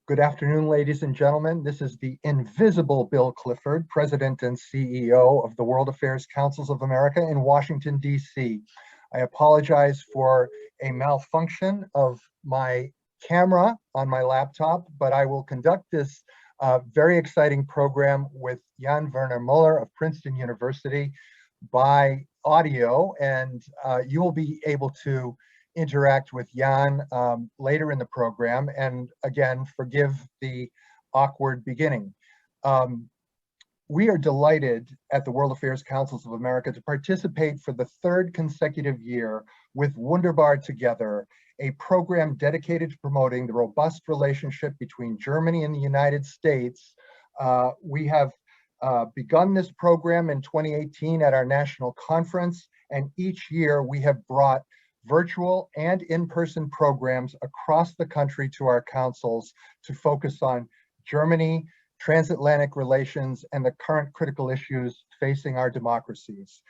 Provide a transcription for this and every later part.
Good afternoon, ladies and gentlemen. This is the invisible Bill Clifford, President and CEO of the World Affairs Councils of America in Washington, D.C. I apologize for a malfunction of my camera on my laptop, but I will conduct this very exciting program with Jan-Werner Müller of Princeton University by audio, and you will be able to interact with Jan later in the program. And again, forgive the awkward beginning. We are delighted at the World Affairs Councils of America to participate for the third consecutive year with Wunderbar Together, a program dedicated to promoting the robust relationship between Germany and the United States. We have begun this program in 2018 at our national conference, and each year we have brought virtual and in-person programs across the country to our councils to focus on Germany, transatlantic relations, and the current critical issues facing our democracies.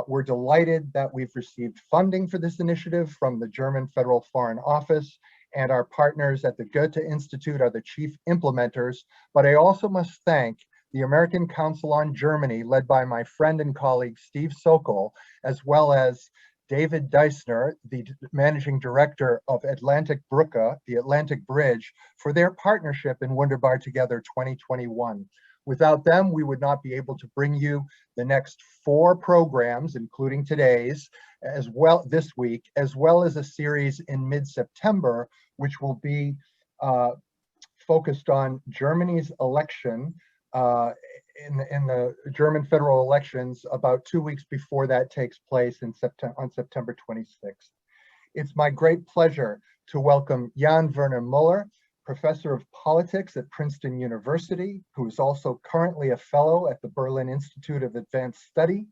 We're delighted that we've received funding for this initiative from the German Federal Foreign Office, and our partners at the Goethe Institute are the chief implementers. But I also must thank the American Council on Germany, led by my friend and colleague Steve Sokol, as well as David Deissner, the managing director of Atlantik-Brücke, the Atlantic Bridge, for their partnership in Wunderbar Together 2021. Without them, we would not be able to bring you the next 4 programs, including today's, as well this week, as well as a series in mid-September, which will be focused on Germany's election in the German federal elections about 2 weeks before that takes place on September 26th. It's my great pleasure to welcome Jan-Werner Müller, professor of politics at Princeton University, who is also currently a fellow at the Berlin Institute of Advanced Study.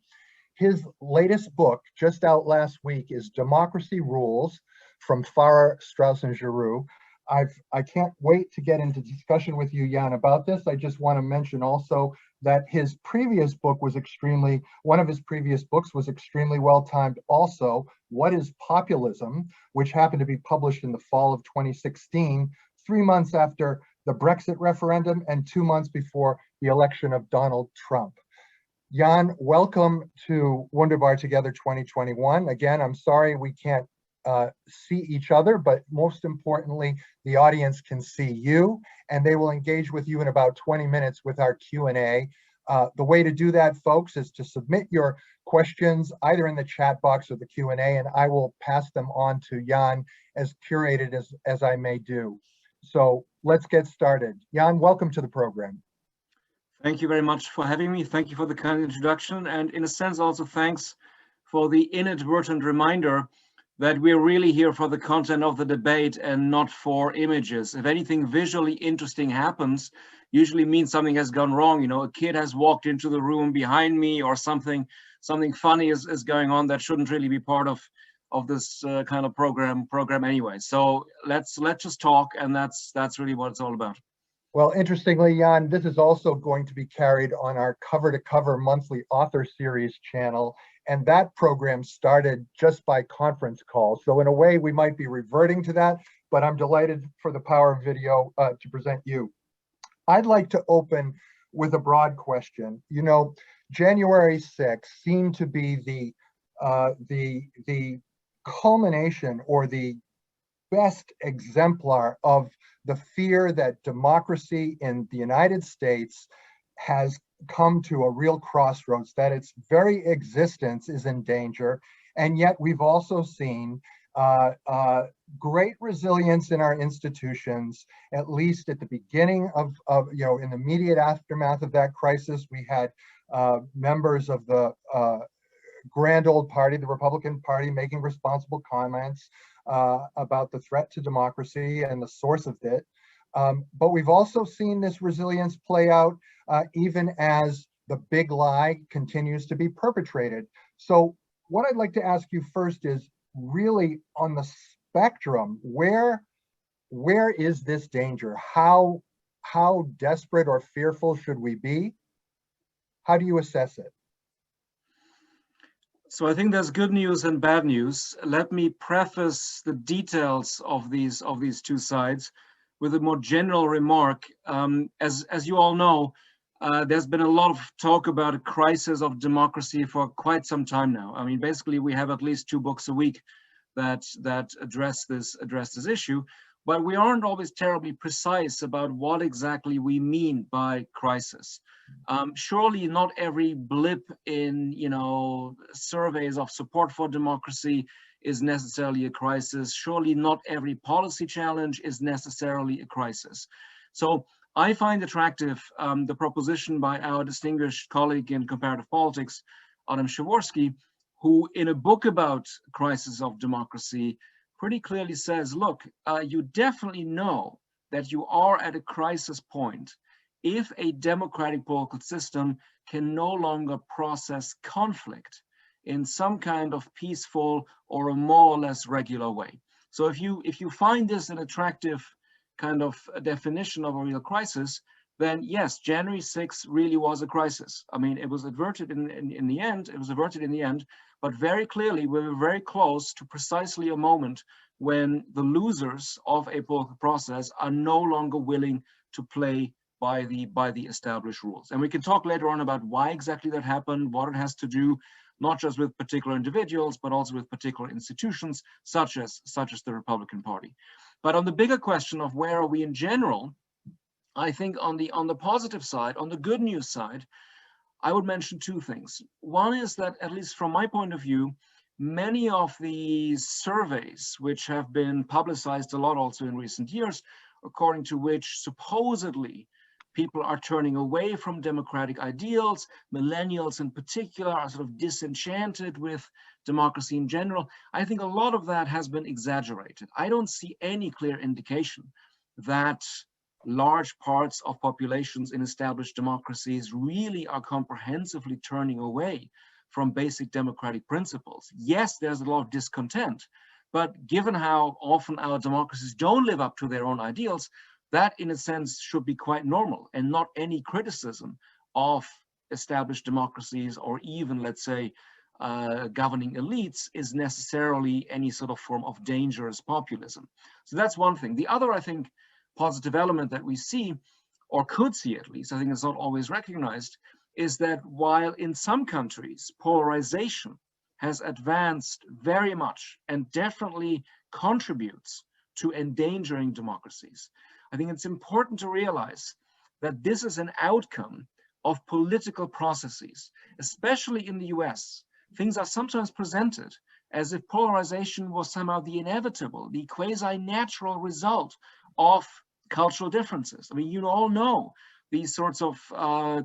His latest book, just out last week, is Democracy Rules from Farrar, Straus and Giroux. I can't wait to get into discussion with you, Jan, about this. I just want to mention also that his previous book was one of his previous books was extremely well timed also, What is Populism, which happened to be published in the fall of 2016, 3 months after the Brexit referendum and 2 months before the election of Donald Trump. Jan, welcome to Wunderbar Together 2021. Again, I'm sorry we can't see each other, but most importantly, the audience can see you, and they will engage with you in about 20 minutes with our Q&A. The way to do that, folks, is to submit your questions either in the chat box or the Q&A, and I will pass them on to Jan as curated as I may do. So let's get started. Jan, welcome to the program. Thank you very much for having me. Thank you for the kind introduction, and in a sense also thanks for the inadvertent reminder that we're really here for the content of the debate and not for images. If anything visually interesting happens, usually means something has gone wrong. You know, a kid has walked into the room behind me, or something funny is going on that shouldn't really be part of this kind of program anyway. So let's just talk, and that's really what it's all about. Well, interestingly, Jan, this is also going to be carried on our Cover to Cover monthly author series channel. And that program started just by conference call. So in a way, we might be reverting to that, but I'm delighted for the power of video to present you. I'd like to open with a broad question. You know, January 6th seemed to be the culmination or the best exemplar of the fear that democracy in the United States has come to a real crossroads, that its very existence is in danger. And yet we've also seen great resilience in our institutions, at least at the beginning of in the immediate aftermath of that crisis. We had members of the grand old party, the Republican Party, making responsible comments about the threat to democracy and the source of it. But we've also seen this resilience play out even as the big lie continues to be perpetrated. So what I'd like to ask you first is, really on the spectrum, where is this danger? How desperate or fearful should we be? How do you assess it? So I think there's good news and bad news. Let me preface the details of these two sides with a more general remark. As you all know, there's been a lot of talk about a crisis of democracy for quite some time now. I mean, basically, we have at least 2 books a week that address this issue, but we aren't always terribly precise about what exactly we mean by crisis. Surely not every blip in, you know, surveys of support for democracy is necessarily a crisis. Surely not every policy challenge is necessarily a crisis. So I find attractive the proposition by our distinguished colleague in comparative politics, Adam Przeworski, who in a book about crisis of democracy pretty clearly says, look, you definitely know that you are at a crisis point if a democratic political system can no longer process conflict in some kind of peaceful or a more or less regular way. So if you find this an attractive kind of a definition of a real crisis, then yes, January 6th really was a crisis. I mean, it was averted in the end, but very clearly we were very close to precisely a moment when the losers of a political process are no longer willing to play by the established rules. And we can talk later on about why exactly that happened, what it has to do, not just with particular individuals, but also with particular institutions, such as the Republican Party. But on the bigger question of where are we in general, I think on the positive side, on the good news side, I would mention 2 things. One is that, at least from my point of view, many of the surveys which have been publicized a lot also in recent years, according to which supposedly people are turning away from democratic ideals, millennials in particular are sort of disenchanted with democracy in general. I think a lot of that has been exaggerated. I don't see any clear indication that large parts of populations in established democracies really are comprehensively turning away from basic democratic principles. Yes, there's a lot of discontent, but given how often our democracies don't live up to their own ideals, that in a sense should be quite normal, and not any criticism of established democracies or even, let's say, governing elites is necessarily any sort of form of dangerous populism. So that's one thing. The other, I think, positive element that we see, or could see at least, I think it's not always recognized, is that while in some countries polarization has advanced very much and definitely contributes to endangering democracies, I think it's important to realize that this is an outcome of political processes. Especially in the US, things are sometimes presented as if polarization was somehow the inevitable, the quasi-natural result of cultural differences. I mean, you all know these sorts of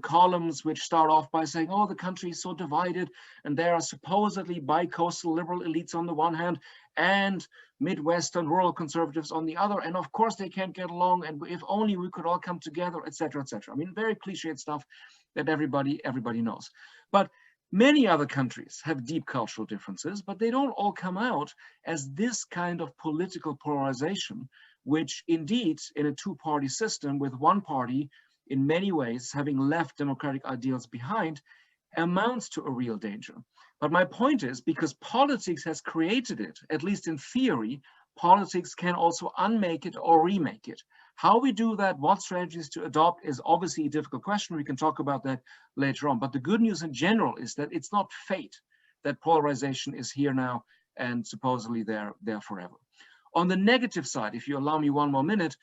columns which start off by saying, oh, the country is so divided, and there are supposedly bi-coastal liberal elites on the one hand, and Midwestern rural conservatives on the other, and of course they can't get along, and if only we could all come together, etc., etc. I mean, very cliched stuff that everybody knows. But many other countries have deep cultural differences, but they don't all come out as this kind of political polarization, which indeed, in a 2-party system with one party in many ways having left democratic ideals behind, amounts to a real danger. But my point is, because politics has created it, at least in theory, politics can also unmake it or remake it. How we do that, what strategies to adopt, is obviously a difficult question. We can talk about that later on. But the good news in general is that it's not fate that polarization is here now and supposedly there forever. On the negative side, if you allow me one more minute,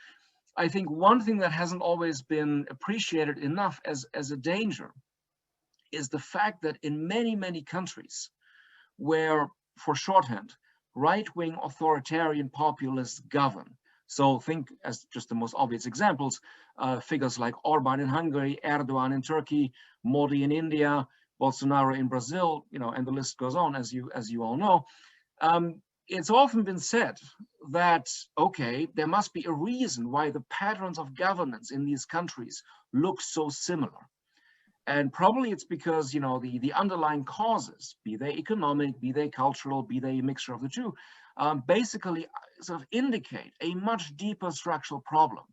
I think one thing that hasn't always been appreciated enough as a danger is the fact that in many, many countries where, for shorthand, right-wing authoritarian populists govern, so think as just the most obvious examples, figures like Orban in Hungary, Erdogan in Turkey, Modi in India, Bolsonaro in Brazil, and the list goes on, as you all know. It's often been said that, okay, there must be a reason why the patterns of governance in these countries look so similar. And probably it's because, the underlying causes, be they economic, be they cultural, be they a mixture of the two, basically sort of indicate a much deeper structural problem.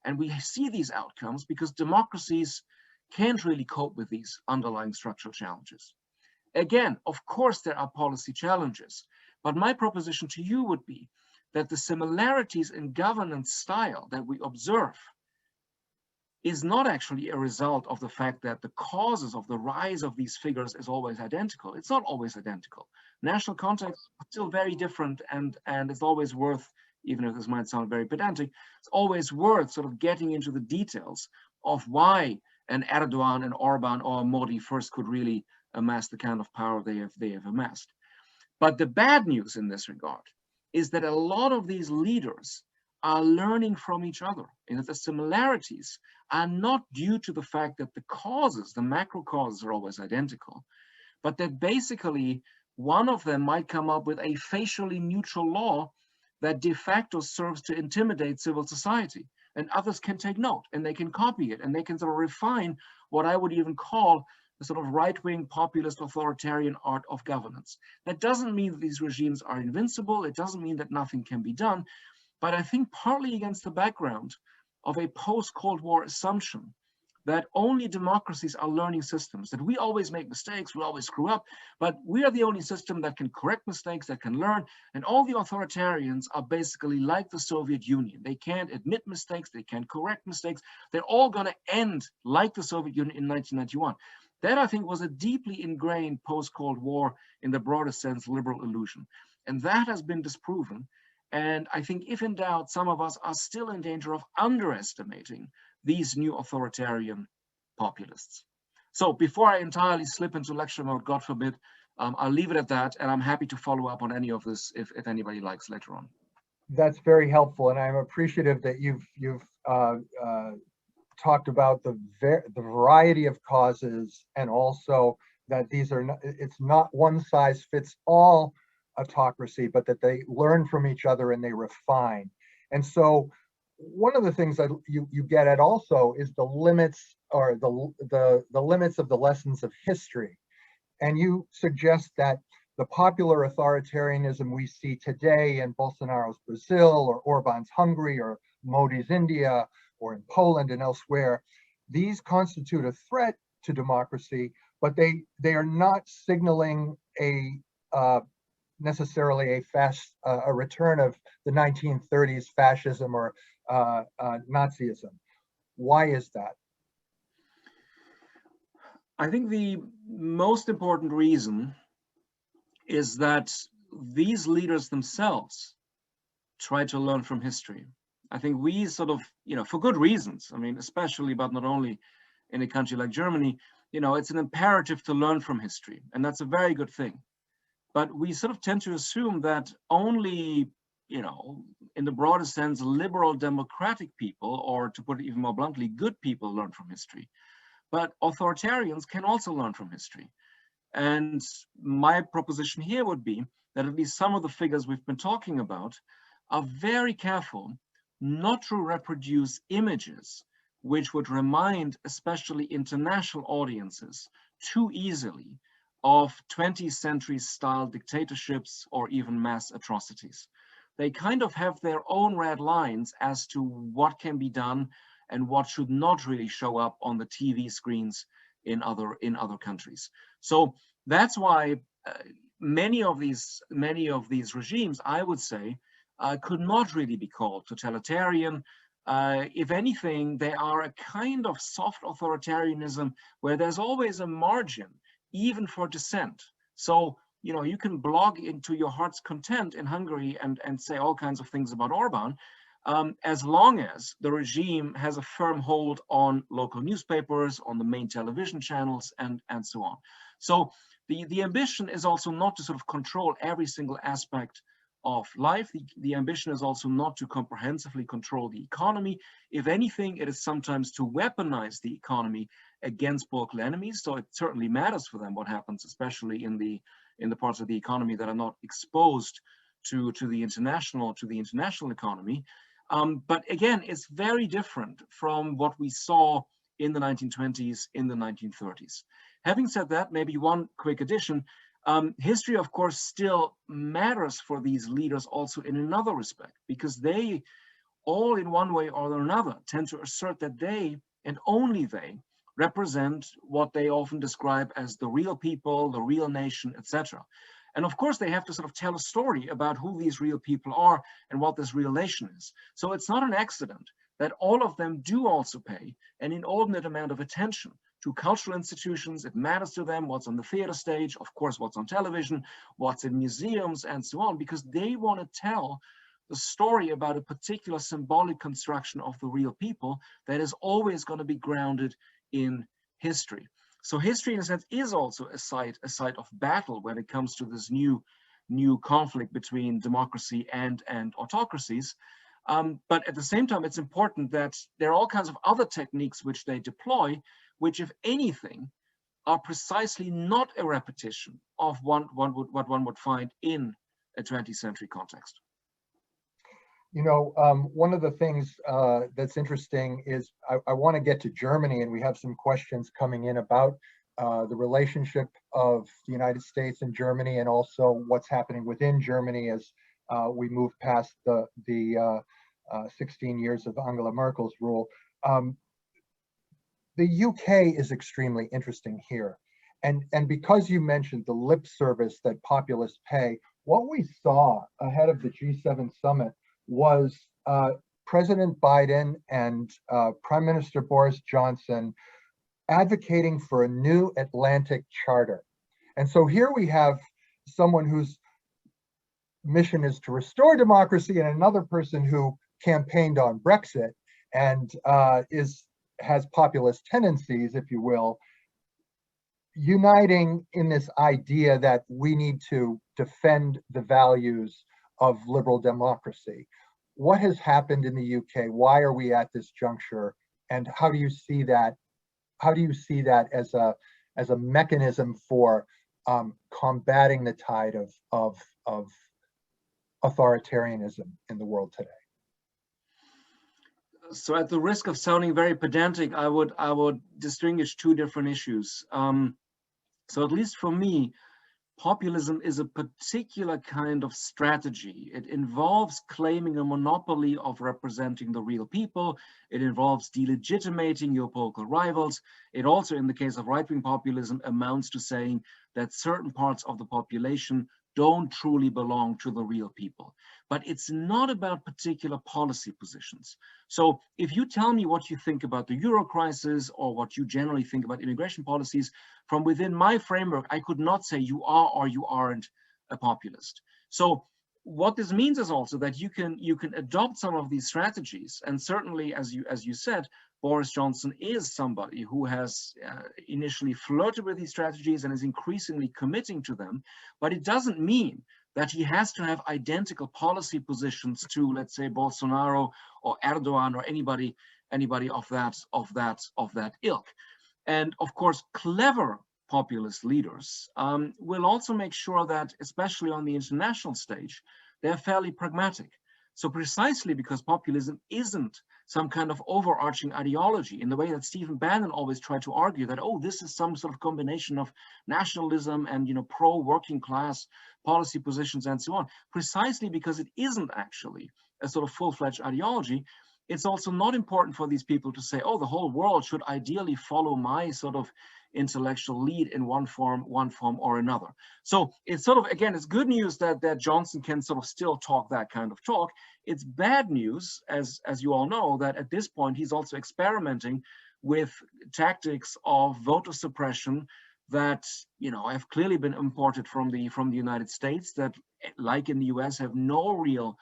And we see these outcomes because democracies can't really cope with these underlying structural challenges. Again, of course, there are policy challenges. But my proposition to you would be that the similarities in governance style that we observe is not actually a result of the fact that the causes of the rise of these figures is always identical. It's not always identical. National context is still very different, and it's always worth, even if this might sound very pedantic, it's always worth sort of getting into the details of why an Erdogan, an Orban, or a Modi first could really amass the kind of power they have amassed. But the bad news in this regard is that a lot of these leaders are learning from each other, and that the similarities are not due to the fact that the causes, the macro causes, are always identical, but that basically one of them might come up with a facially neutral law that de facto serves to intimidate civil society, and others can take note and they can copy it, and they can sort of refine what I would even call the sort of right-wing populist authoritarian art of governance. That doesn't mean that these regimes are invincible. It doesn't mean that nothing can be done. But I think partly against the background of a post-Cold War assumption that only democracies are learning systems, that we always make mistakes, we always screw up, but we are the only system that can correct mistakes, that can learn, and all the authoritarians are basically like the Soviet Union. They can't admit mistakes, they can't correct mistakes, they're all gonna end like the Soviet Union in 1991. That, I think, was a deeply ingrained post-Cold War, in the broadest sense, liberal illusion. And that has been disproven. And I think if in doubt, some of us are still in danger of underestimating these new authoritarian populists. So before I entirely slip into lecture mode, God forbid, I'll leave it at that, and I'm happy to follow up on any of this if anybody likes later on. That's very helpful, and I'm appreciative that you've talked about the variety of causes, and also that these are not, it's not one size fits all autocracy, but that they learn from each other and they refine. And so one of the things that you get at also is the limits, or the limits of the lessons of history. And you suggest that the popular authoritarianism we see today in Bolsonaro's Brazil, or Orban's Hungary, or Modi's India, or in Poland and elsewhere, these constitute a threat to democracy, but they are not signaling a necessarily a return of the 1930s fascism or Nazism. Why is that? I think the most important reason is that these leaders themselves try to learn from history. I think we sort of, for good reasons, I mean, especially, but not only in a country like Germany, it's an imperative to learn from history, and that's a very good thing. But we sort of tend to assume that only, in the broadest sense, liberal democratic people, or to put it even more bluntly, good people learn from history. But authoritarians can also learn from history. And my proposition here would be that at least some of the figures we've been talking about are very careful not to reproduce images which would remind especially international audiences too easily of 20th century style dictatorships or even mass atrocities. They kind of have their own red lines as to what can be done and what should not really show up on the TV screens in other countries. So that's why many of these regimes, I would say, could not really be called totalitarian. If anything, they are a kind of soft authoritarianism where there's always a margin, even for dissent. So, you can blog into your heart's content in Hungary and say all kinds of things about Orban, as long as the regime has a firm hold on local newspapers, on the main television channels, and so on. So the ambition is also not to sort of control every single aspect of life. The ambition is also not to comprehensively control the economy. If anything, it is sometimes to weaponize the economy against political enemies. So it certainly matters for them what happens, especially in the parts of the economy that are not exposed to the international economy. But again, it's very different from what we saw in the 1920s, in the 1930s. Having said that, maybe one quick addition. History, of course, still matters for these leaders also in another respect, because they all in one way or another tend to assert that they, and only they, represent what they often describe as the real people, the real nation, etc. And of course, they have to sort of tell a story about who these real people are and what this relation is. So it's not an accident that all of them do also pay an inordinate amount of attention to cultural institutions. It matters to them what's on the theater stage, of course, what's on television, what's in museums, and so on, because they want to tell the story about a particular symbolic construction of the real people that is always going to be grounded in history. So history, in a sense, is also a site of battle when it comes to this new conflict between democracy and autocracies. But at the same time, it's important that there are all kinds of other techniques which they deploy, which, if anything, are precisely not a repetition of what one would find in a 20th century context. You know, one of the things that's interesting is I want to get to Germany, and we have some questions coming in about the relationship of the United States and Germany, and also what's happening within Germany as we move past the 16 years of Angela Merkel's rule. The UK is extremely interesting here. And because you mentioned the lip service that populists pay, what we saw ahead of the G7 summit was President Biden and Prime Minister Boris Johnson advocating for a new Atlantic Charter. And so here we have someone whose mission is to restore democracy and another person who campaigned on Brexit and has populist tendencies, if you will, uniting in this idea that we need to defend the values of liberal democracy. What has happened in the UK? Why are we at this juncture? And how do you see that? How do you see that as a mechanism for combating the tide of authoritarianism in the world today? So, at the risk of sounding very pedantic, I would distinguish two different issues. So, at least for me, populism is a particular kind of strategy. It involves claiming a monopoly of representing the real people. It involves delegitimating your political rivals. It also, in the case of right-wing populism, amounts to saying that certain parts of the population don't truly belong to the real people. But it's not about particular policy positions. So if you tell me what you think about the Euro crisis or what you generally think about immigration policies, from within my framework, I could not say you are or you aren't a populist. So what this means is also that you can adopt some of these strategies, and certainly, as you said, Boris Johnson is somebody who has initially flirted with these strategies and is increasingly committing to them, but it doesn't mean that he has to have identical policy positions to, let's say, Bolsonaro or Erdogan or anybody of that ilk. And of course, clever populist leaders will also make sure that, especially on the international stage, they're fairly pragmatic. So precisely because populism isn't some kind of overarching ideology in the way that Stephen Bannon always tried to argue that, oh, this is some sort of combination of nationalism and, pro-working class policy positions and so on. Precisely because it isn't actually a sort of full-fledged ideology, it's also not important for these people to say, oh, the whole world should ideally follow my sort of intellectual lead in one form or another. So it's sort of, again, it's good news that Johnson can sort of still talk that kind of talk. It's bad news, as you all know, that at this point he's also experimenting with tactics of voter suppression that have clearly been imported from the United States, that, like in the US, have no real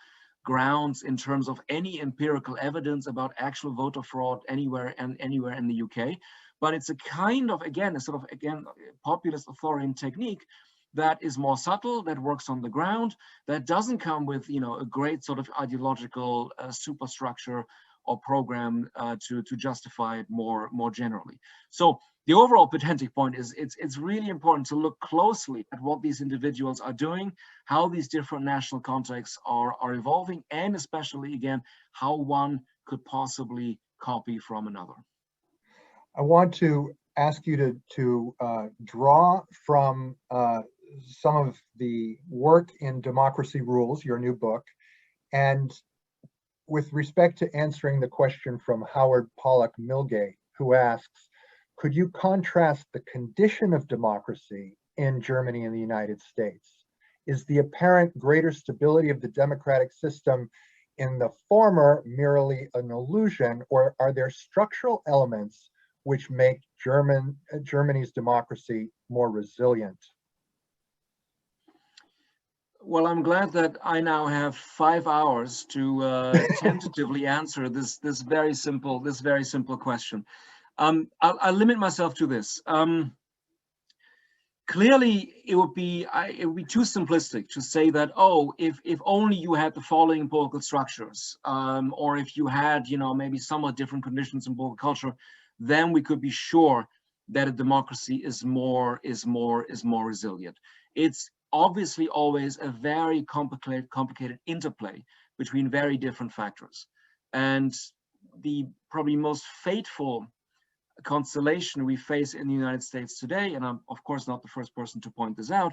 grounds in terms of any empirical evidence about actual voter fraud anywhere in the UK. But it's a kind of, again, a sort of, populist authoritarian technique that is more subtle, that works on the ground, that doesn't come with, a great sort of ideological superstructure or program to justify it more generally. So the overall pedantic point is it's really important to look closely at what these individuals are doing, how these different national contexts are evolving, and especially, again, how one could possibly copy from another. I want to ask you to draw from some of the work in Democracy Rules, your new book, and with respect to answering the question from Howard Pollock Milgate, who asks, could you contrast the condition of democracy in Germany and the United States? Is the apparent greater stability of the democratic system in the former merely an illusion, or are there structural elements which make Germany's democracy more resilient? Well, I'm glad that I now have 5 hours to tentatively answer this very simple question. I'll limit myself to this. Clearly, it would be too simplistic to say that, oh, if only you had the following political structures, or if you had, maybe somewhat different conditions in political culture, then we could be sure that a democracy is more resilient. It's obviously always a very complicated interplay between very different factors, and the probably most fateful constellation we face in the United States today, and I'm of course not the first person to point this out,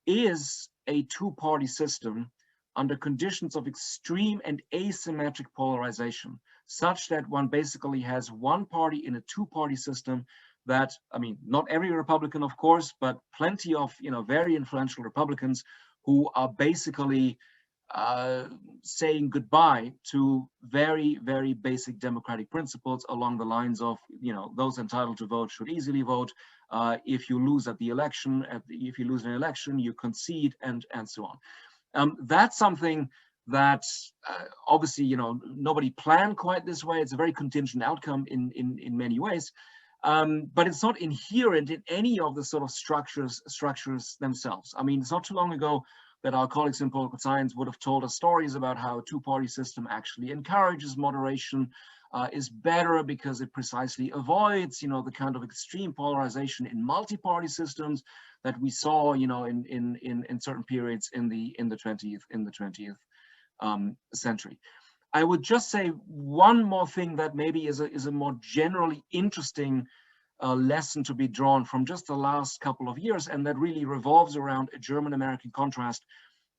is a two-party system under conditions of extreme and asymmetric polarization, such that one basically has one party in a two-party system that, I mean, not every Republican, of course, but plenty of, very influential Republicans who are basically saying goodbye to very, very basic democratic principles along the lines of, those entitled to vote should easily vote. If you lose at the election, if you lose an election, you concede, and so on. That's something that obviously, nobody planned quite this way. It's a very contingent outcome in many ways. But it's not inherent in any of the sort of structures themselves. I mean, it's not too long ago that our colleagues in political science would have told us stories about how a two-party system actually encourages moderation, is better because it precisely avoids, the kind of extreme polarization in multi-party systems that we saw, in certain periods in the 20th century. I would just say one more thing that maybe is a more generally interesting lesson to be drawn from just the last couple of years, and that really revolves around a German-American contrast,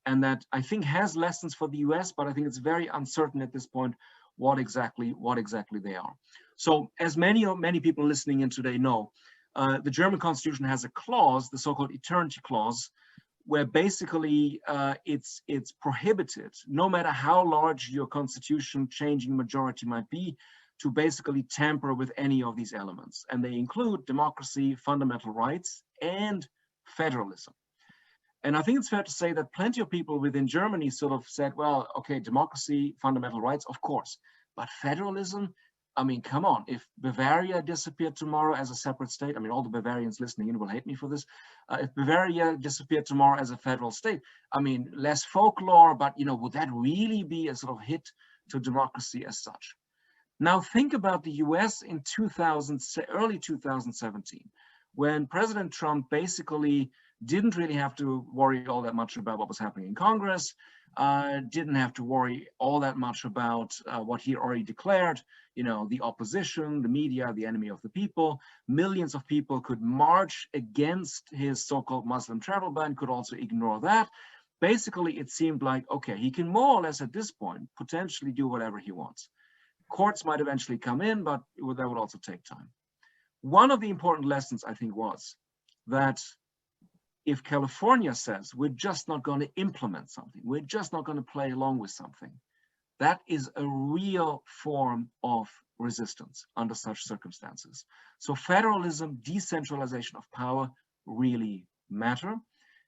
and that I think has lessons for the US, but I think it's very uncertain at this point what exactly they are. So as many people listening in today know, the German Constitution has a clause, the so-called eternity clause, where basically it's prohibited, no matter how large your constitution changing majority might be, to basically tamper with any of these elements. And they include democracy, fundamental rights, and federalism. And I think it's fair to say that plenty of people within Germany sort of said, well, okay, democracy, fundamental rights, of course, but federalism, I mean, come on, if Bavaria disappeared tomorrow as a separate state, I mean, all the Bavarians listening in will hate me for this. If Bavaria disappeared tomorrow as a federal state, I mean, less folklore, but, would that really be a sort of hit to democracy as such? Now think about the US in early 2017, when President Trump basically didn't really have to worry all that much about what was happening in Congress, didn't have to worry all that much about what he already declared, the opposition, the media, the enemy of the people. Millions of people could march against his so-called Muslim travel ban, could also ignore that. Basically, it seemed like, okay, he can more or less at this point potentially do whatever he wants. Courts might eventually come in, but that would also take time. One of the important lessons, I think, was that if California says we're just not going to implement something, we're just not going to play along with something, that is a real form of resistance under such circumstances. So federalism, decentralization of power really matter.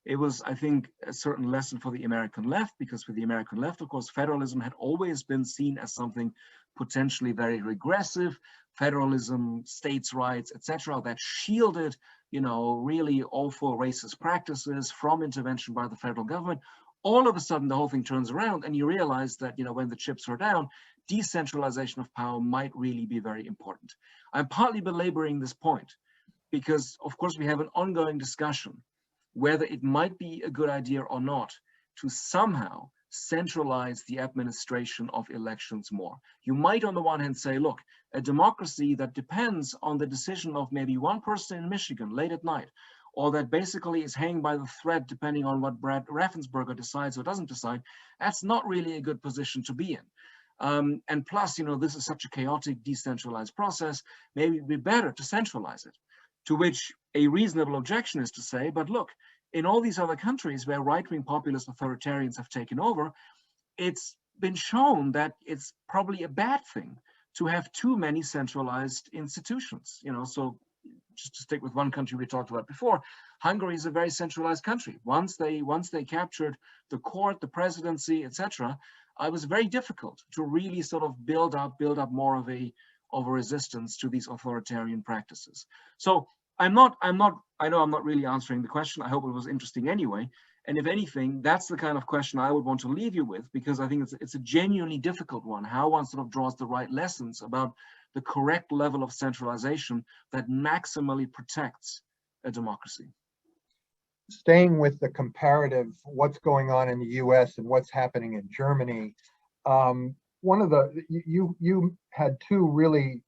It was, I think, a certain lesson for the American left, because for the American left, of course, federalism had always been seen as something potentially very regressive. Federalism, states' rights, etc., that shielded, really awful racist practices from intervention by the federal government. All of a sudden, the whole thing turns around, and you realize that, when the chips are down, decentralization of power might really be very important. I'm partly belaboring this point because, of course, we have an ongoing discussion whether it might be a good idea or not to somehow centralize the administration of elections more. You might, on the one hand, say, look, a democracy that depends on the decision of maybe one person in Michigan late at night, or that basically is hanging by the thread depending on what Brad Raffensperger decides or doesn't decide, that's not really a good position to be in. And plus, this is such a chaotic, decentralized process, maybe it'd be better to centralize it. To which a reasonable objection is to say, but look, in all these other countries where right-wing populist authoritarians have taken over, it's been shown that it's probably a bad thing to have too many centralized institutions. So just to stick with one country we talked about before, Hungary is a very centralized country. Once they captured the court, the presidency, etc., it was very difficult to really sort of build up more of a resistance to these authoritarian practices. So I know I'm not really answering the question. I hope it was interesting anyway. And if anything, that's the kind of question I would want to leave you with, because I think it's a genuinely difficult one, how one sort of draws the right lessons about the correct level of centralization that maximally protects a democracy. Staying with the comparative, what's going on in the US and what's happening in Germany, one of the, you had two really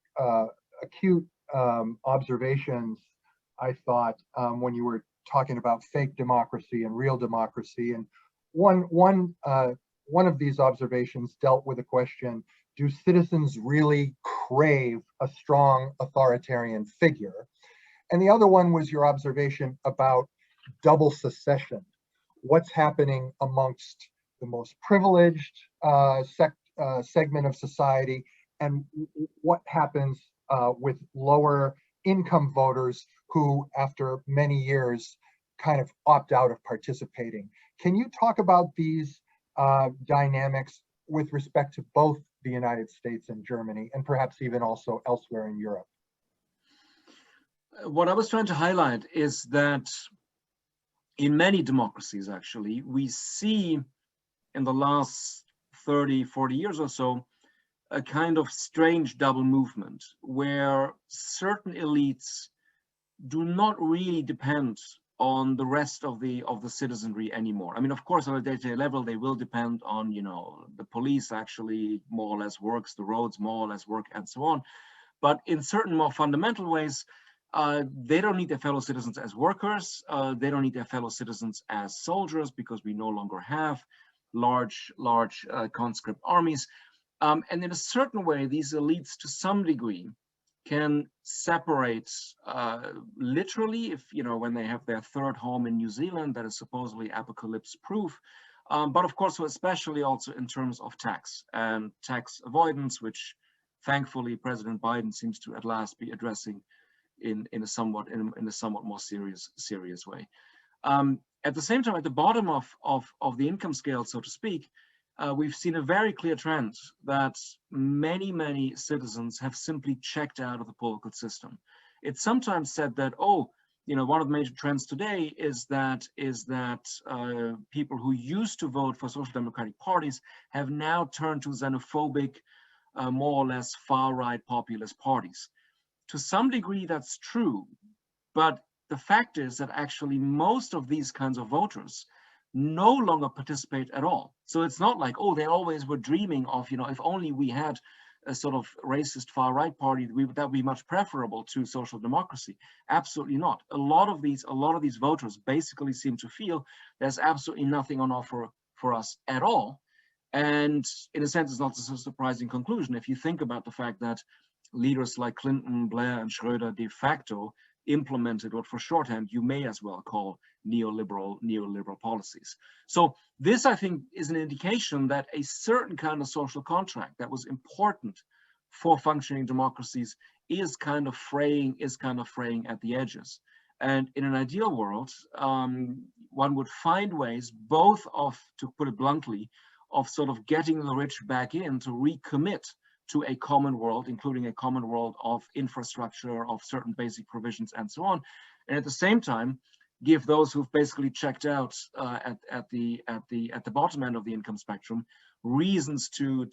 acute observations, I thought, when you were talking about fake democracy and real democracy. And one of these observations dealt with the question, do citizens really crave a strong authoritarian figure? And the other one was your observation about double secession. What's happening amongst the most privileged segment of society, and what happens with lower income voters who, after many years, kind of opt out of participating. Can you talk about these dynamics with respect to both the United States and Germany, and perhaps even also elsewhere in Europe? What I was trying to highlight is that in many democracies, actually, we see in the last 30, 40 years or so, a kind of strange double movement where certain elites do not really depend on the rest of the citizenry anymore. I mean, of course, on a day-to-day level, they will depend on, the police actually more or less works, the roads more or less work, and so on. But in certain more fundamental ways, they don't need their fellow citizens as workers. They don't need their fellow citizens as soldiers, because we no longer have large conscript armies. And in a certain way, these elites, to some degree, can separate literally, if when they have their third home in New Zealand that is supposedly apocalypse proof, but of course especially also in terms of tax and tax avoidance, which thankfully President Biden seems to at last be addressing in a somewhat more serious way. At the same time, at the bottom of the income scale, so to speak, we've seen a very clear trend that many citizens have simply checked out of the political system. It's sometimes said that, one of the major trends today is that people who used to vote for social democratic parties have now turned to xenophobic, more or less far-right populist parties. To some degree, that's true, but the fact is that actually most of these kinds of voters no longer participate at all. So it's not like, they always were dreaming of, if only we had a sort of racist far-right party, that would be much preferable to social democracy. Absolutely not. A lot of these voters basically seem to feel there's absolutely nothing on offer for us at all. And in a sense, it's not a surprising conclusion if you think about the fact that leaders like Clinton, Blair, and Schroeder de facto implemented what for shorthand you may as well call neoliberal policies. So this, I think, is an indication that a certain kind of social contract that was important for functioning democracies is kind of fraying at the edges. And in an ideal world, one would find ways both of, to put it bluntly, of sort of getting the rich back in to recommit to a common world, including a common world of infrastructure, of certain basic provisions, and so on. And at the same time, give those who've basically checked out at the bottom end of the income spectrum reasons to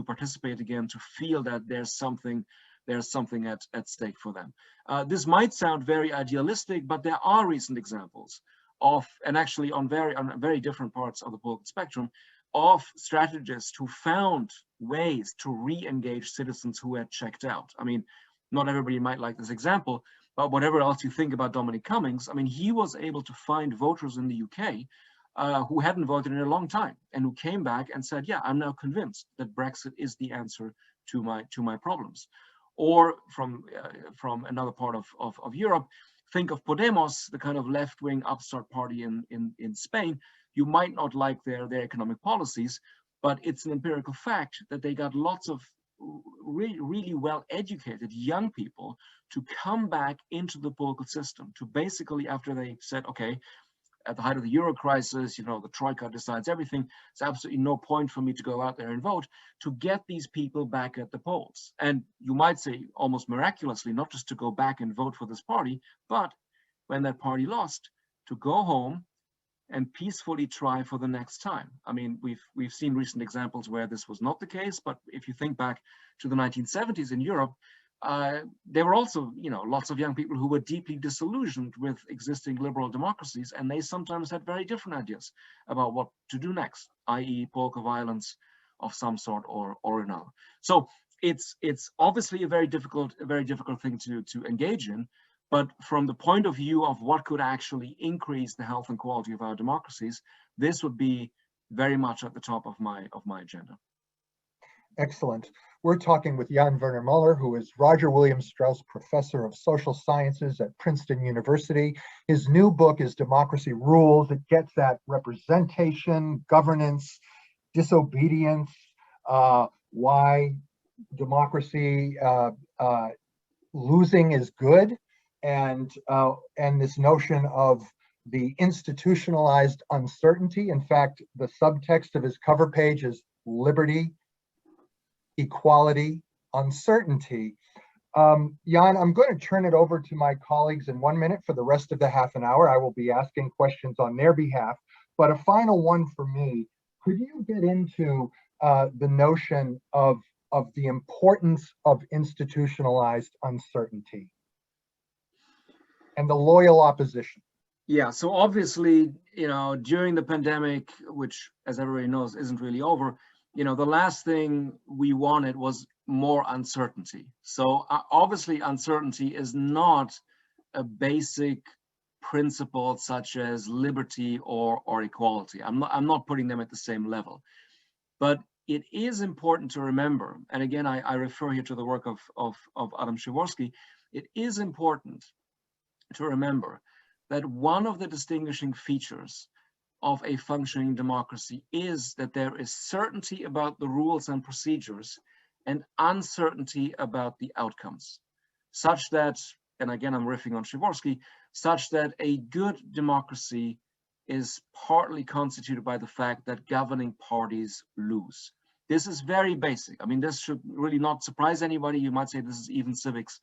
participate again, to feel that there's something at stake for them. This might sound very idealistic, but there are recent examples of, and actually on very different parts of the political spectrum, of strategists who found ways to re-engage citizens who had checked out. I mean, not everybody might like this example, but whatever else you think about Dominic Cummings, I mean, he was able to find voters in the UK who hadn't voted in a long time and who came back and said, yeah, I'm now convinced that Brexit is the answer to my problems. Or from another part of Europe, think of Podemos, the kind of left-wing upstart party in Spain, you might not like their economic policies, but it's an empirical fact that they got lots of really well-educated young people to come back into the political system, to basically, after they said, okay, at the height of the Euro crisis, the Troika decides everything, there's absolutely no point for me to go out there and vote, to get these people back at the polls. And you might say almost miraculously, not just to go back and vote for this party, but when that party lost, to go home and peacefully try for the next time. I mean, we've seen recent examples where this was not the case, but if you think back to the 1970s in Europe, there were also, lots of young people who were deeply disillusioned with existing liberal democracies, and they sometimes had very different ideas about what to do next, i.e. political violence of some sort or another. So it's obviously a very difficult thing to engage in, but from the point of view of what could actually increase the health and quality of our democracies, this would be very much at the top of my agenda. Excellent. We're talking with Jan-Werner Müller, who is Roger William Strauss Professor of Social Sciences at Princeton University. His new book is Democracy Rules. It gets at representation, governance, disobedience, why democracy losing is good, and this notion of the institutionalized uncertainty. In fact, the subtext of his cover page is liberty, equality, uncertainty. Jan, I'm going to turn it over to my colleagues in 1 minute for the rest of the half an hour. I will be asking questions on their behalf, but a final one for me. Could you get into the notion of the importance of institutionalized uncertainty and the loyal opposition? Yeah, so obviously, during the pandemic, which, as everybody knows, isn't really over, the last thing we wanted was more uncertainty. So obviously uncertainty is not a basic principle such as liberty or equality. I'm not putting them at the same level, but it is important to remember, and again, I refer here to the work of Adam Przeworski, it is important to remember that one of the distinguishing features of a functioning democracy is that there is certainty about the rules and procedures and uncertainty about the outcomes, such that, and again I'm riffing on Przeworski, such that a good democracy is partly constituted by the fact that governing parties lose. This is very basic. I mean, this should really not surprise anybody. You might say this is even civics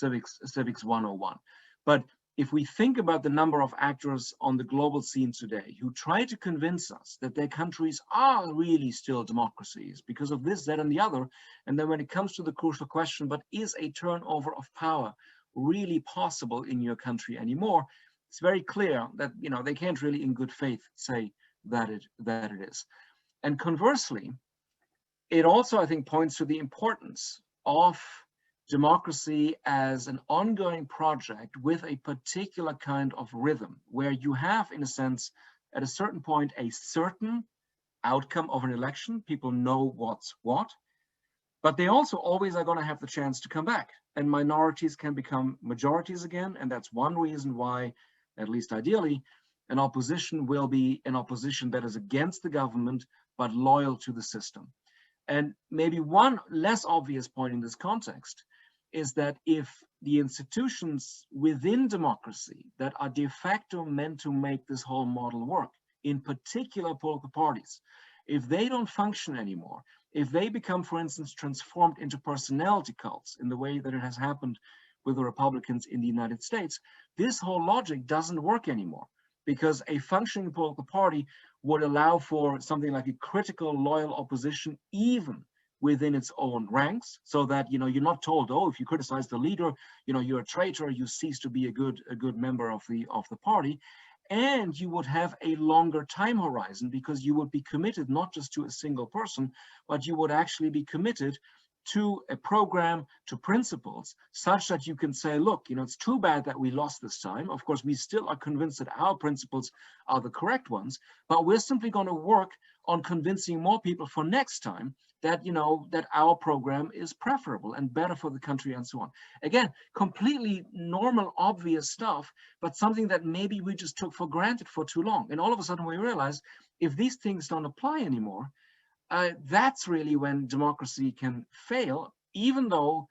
101. But if we think about the number of actors on the global scene today who try to convince us that their countries are really still democracies because of this, that, and the other, and then when it comes to the crucial question, but is a turnover of power really possible in your country anymore, it's very clear that they can't really in good faith say that it is. And conversely, it also, I think, points to the importance of democracy as an ongoing project with a particular kind of rhythm, where you have, in a sense, at a certain point, a certain outcome of an election. People know what's what, but they also always are going to have the chance to come back, and minorities can become majorities again. And that's one reason why, at least ideally, an opposition will be an opposition that is against the government, but loyal to the system. And maybe one less obvious point in this context is that if the institutions within democracy that are de facto meant to make this whole model work, in particular political parties, if they don't function anymore, if they become, for instance, transformed into personality cults in the way that it has happened with the Republicans in the United States, this whole logic doesn't work anymore, because a functioning political party would allow for something like a critical, loyal opposition, even within its own ranks, so that you're not told, oh, if you criticize the leader, you're a traitor, you cease to be a good member of the party. And you would have a longer time horizon, because you would be committed not just to a single person, but you would actually be committed to a program, to principles, such that you can say, look, it's too bad that we lost this time. Of course, we still are convinced that our principles are the correct ones, but we're simply going to work on convincing more people for next time that, that our program is preferable and better for the country and so on. Again, completely normal, obvious stuff, but something that maybe we just took for granted for too long. And all of a sudden we realize if these things don't apply anymore, that's really when democracy can fail, even though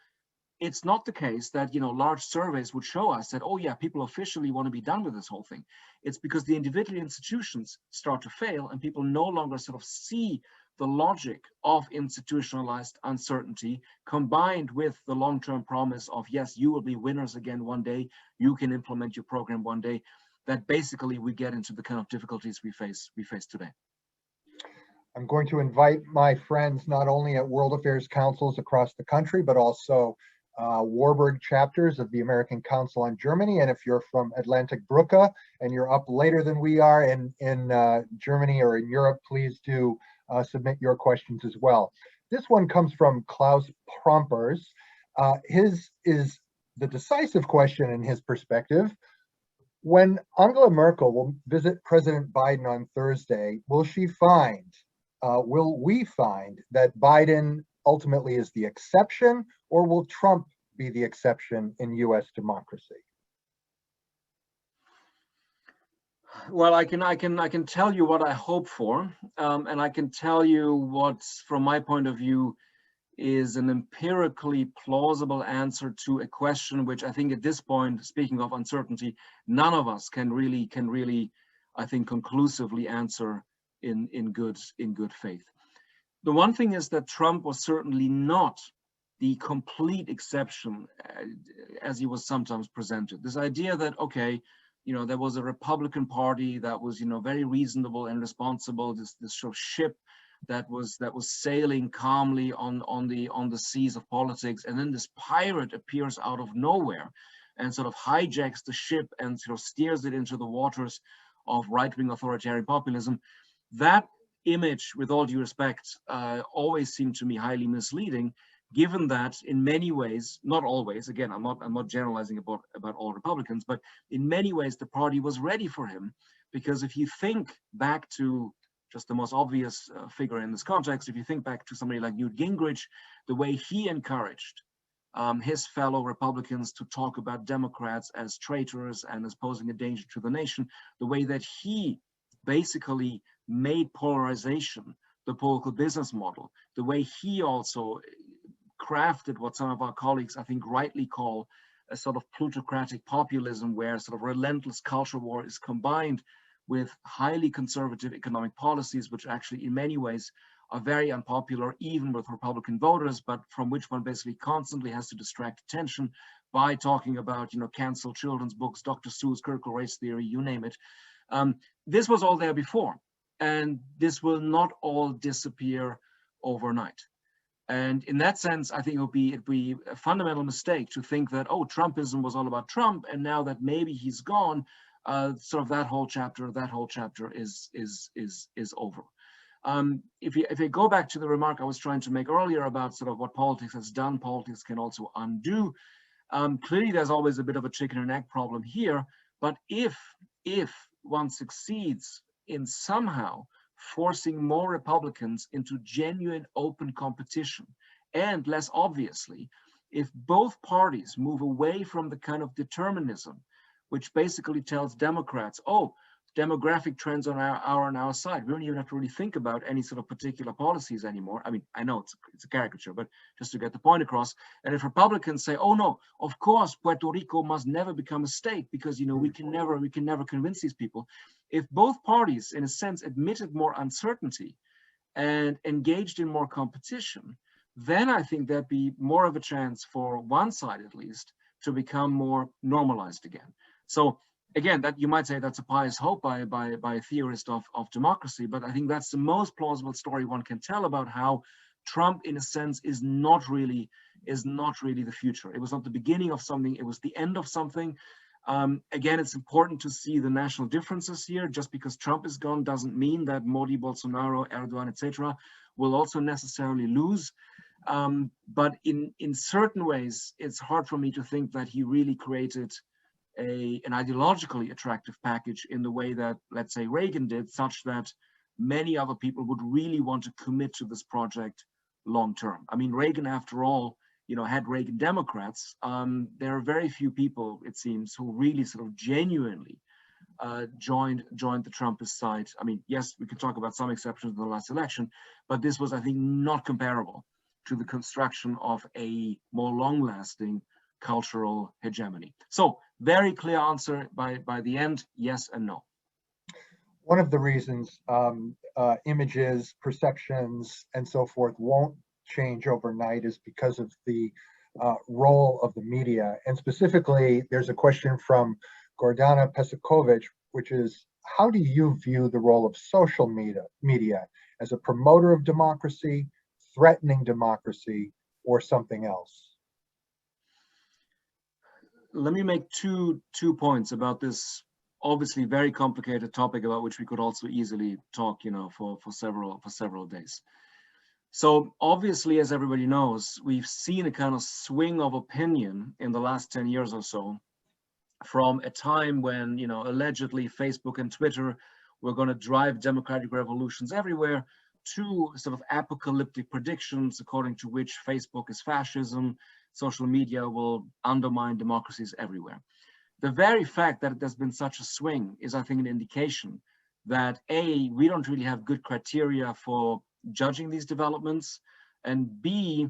it's not the case that, large surveys would show us that, oh yeah, people officially want to be done with this whole thing. It's because the individual institutions start to fail and people no longer sort of see the logic of institutionalized uncertainty combined with the long-term promise of, yes, you will be winners again one day, you can implement your program one day, that basically we get into the kind of difficulties we face today. I'm going to invite my friends not only at World Affairs Councils across the country, but also Warburg chapters of the American Council on Germany. And if you're from Atlantik-Brücke and you're up later than we are in Germany or in Europe, please do submit your questions as well. This one comes from Klaus Prompers. His is the decisive question in his perspective. When Angela Merkel will visit President Biden on Thursday, will we find that Biden ultimately is the exception, or will Trump be the exception in US democracy? Well, I can tell you what I hope for, and I can tell you what, from my point of view, is an empirically plausible answer to a question which I think at this point, speaking of uncertainty, none of us can really, I think, conclusively answer in good faith. The one thing is that Trump was certainly not the complete exception as he was sometimes presented. This idea that, okay, there was a Republican Party that was, very reasonable and responsible, this sort of ship that was sailing calmly on the seas of politics, and then this pirate appears out of nowhere and sort of hijacks the ship and sort of steers it into the waters of right-wing authoritarian populism. That image, with all due respect, always seemed to me highly misleading, given that in many ways, not always, again, I'm not generalizing about all Republicans, but in many ways the party was ready for him, because if you think back to just the most obvious figure in this context, if you think back to somebody like Newt Gingrich, the way he encouraged his fellow Republicans to talk about Democrats as traitors and as posing a danger to the nation, the way that he basically made polarization the political business model, the way he also crafted what some of our colleagues, I think, rightly call a sort of plutocratic populism, where sort of relentless culture war is combined with highly conservative economic policies, which actually in many ways are very unpopular even with Republican voters, but from which one basically constantly has to distract attention by talking about, cancel children's books, Dr. Seuss, critical race theory, you name it. This was all there before, and this will not all disappear overnight. And in that sense, I think it'd be a fundamental mistake to think that, oh, Trumpism was all about Trump, and now that maybe he's gone, sort of that whole chapter is over. If you go back to the remark I was trying to make earlier about sort of what politics has done, politics can also undo. Clearly, there's always a bit of a chicken and egg problem here. But if one succeeds in somehow forcing more Republicans into genuine open competition, and less obviously, if both parties move away from the kind of determinism which basically tells Democrats, oh, demographic trends on our side, we don't even have to really think about any sort of particular policies anymore. I mean, I know it's a caricature, but just to get the point across. And if Republicans say, oh no, of course Puerto Rico must never become a state because we can never convince these people. If both parties, in a sense, admitted more uncertainty and engaged in more competition, then I think there'd be more of a chance for one side, at least, to become more normalized again. So again, that you might say that's a pious hope by a theorist of democracy, but I think that's the most plausible story one can tell about how Trump, in a sense, is not really the future. It was not the beginning of something; it was the end of something. Again, it's important to see the national differences here. Just because Trump is gone doesn't mean that Modi, Bolsonaro, Erdogan, etc. will also necessarily lose. But in certain ways, it's hard for me to think that he really created an ideologically attractive package in the way that, let's say, Reagan did, such that many other people would really want to commit to this project long term. I mean, Reagan, after all, had Reagan Democrats. There are very few people, it seems, who really sort of genuinely joined the Trumpist side. I mean, yes, we can talk about some exceptions in the last election, but this was, I think, not comparable to the construction of a more long-lasting cultural hegemony. So, very clear answer by the end, yes and no. One of the reasons images, perceptions, and so forth won't change overnight is because of the role of the media. And specifically, there's a question from Gordana Pesakovic, which is, how do you view the role of social media as a promoter of democracy, threatening democracy, or something else? Let me make two points about this obviously very complicated topic about which we could also easily talk, for several days. So obviously, as everybody knows, we've seen a kind of swing of opinion in the last 10 years or so, from a time when, allegedly Facebook and Twitter were going to drive democratic revolutions everywhere, to sort of apocalyptic predictions according to which Facebook is fascism, social media will undermine democracies everywhere. The very fact that there's been such a swing is, I think, an indication that A, we don't really have good criteria for judging these developments, and B,